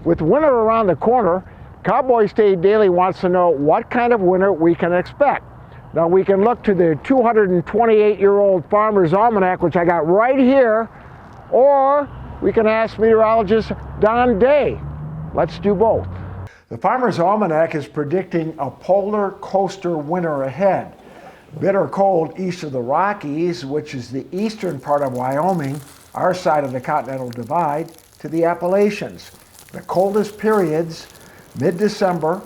With winter around the corner, Cowboy State Daily wants to know what kind of winter we can expect. Now we can look to the 228-year-old Farmer's Almanac, which I got right here, or we can ask meteorologist Don Day. Let's do both. The Farmer's Almanac is predicting a polar coaster winter ahead. Bitter cold east of the Rockies, which is the eastern part of Wyoming, our side of the Continental Divide, to the Appalachians. The coldest periods, mid-December,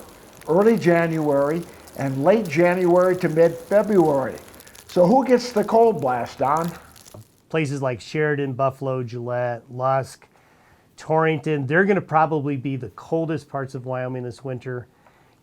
early January, and late January to mid-February. So who gets the cold blast, Don? Places like Sheridan, Buffalo, Gillette, Lusk, Torrington, they're going to probably be the coldest parts of Wyoming this winter.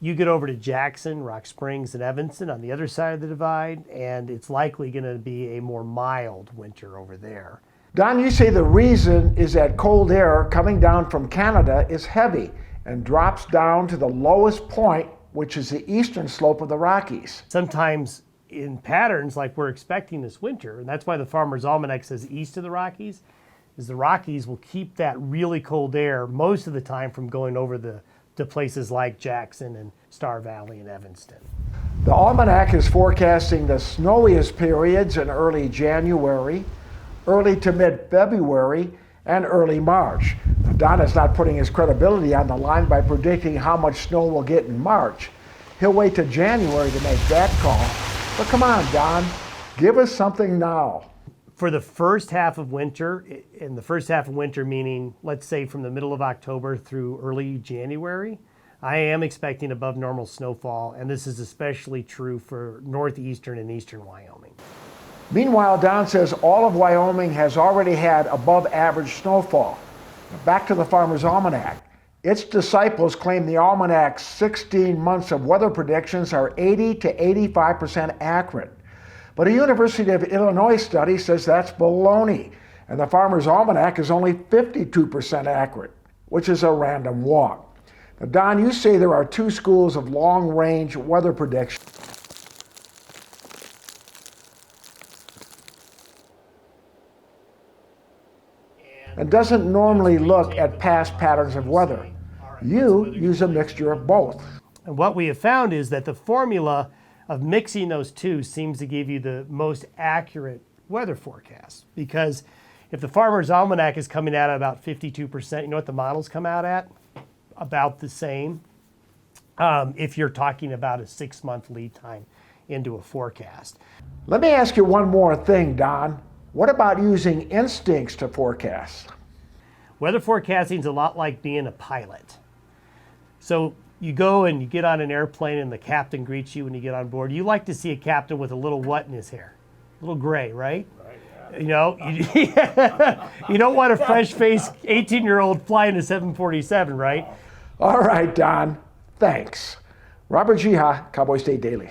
You get over to Jackson, Rock Springs, and Evanston on the other side of the divide, and it's likely going to be a more mild winter over there. Don, you say the reason is that cold air coming down from Canada is heavy and drops down to the lowest point, which is the eastern slope of the Rockies. Sometimes in patterns like we're expecting this winter, and that's why the Farmer's Almanac says east of the Rockies, is the Rockies will keep that really cold air most of the time from going over to places like Jackson and Star Valley and Evanston. The Almanac is forecasting the snowiest periods in early January, early to mid-February, and early March. Now, Don is not putting his credibility on the line by predicting how much snow we'll get in March. He'll wait till January to make that call. But come on, Don, give us something now. For the first half of winter, in the first half of winter meaning, let's say from the middle of October through early January, I am expecting above normal snowfall, and this is especially true for northeastern and eastern Wyoming. Meanwhile, Don says all of Wyoming has already had above average snowfall. Back to the Farmer's Almanac. Its disciples claim the Almanac's 16 months of weather predictions are 80 to 85% accurate. But a University of Illinois study says that's baloney, and the Farmer's Almanac is only 52% accurate, which is a random walk. Now, Don, you say there are two schools of long-range weather prediction. And doesn't normally look at past patterns of weather. You use a mixture of both. And what we have found is that the formula of mixing those two seems to give you the most accurate weather forecast. Because if the Farmer's Almanac is coming out at about 52%, you know what the models come out at? About the same. If you're talking about a 6-month lead time into a forecast. Let me ask you one more thing, Don. What about using instincts to forecast? Weather forecasting is a lot like being a pilot. So you go and you get on an airplane and the captain greets you when you get on board. You like to see a captain with a little what in his hair? A little gray, right? Right, yeah. You know, you don't want a fresh-faced 18-year-old flying a 747, right? All right, Don. Thanks. Robert Jiha, Cowboy State Daily.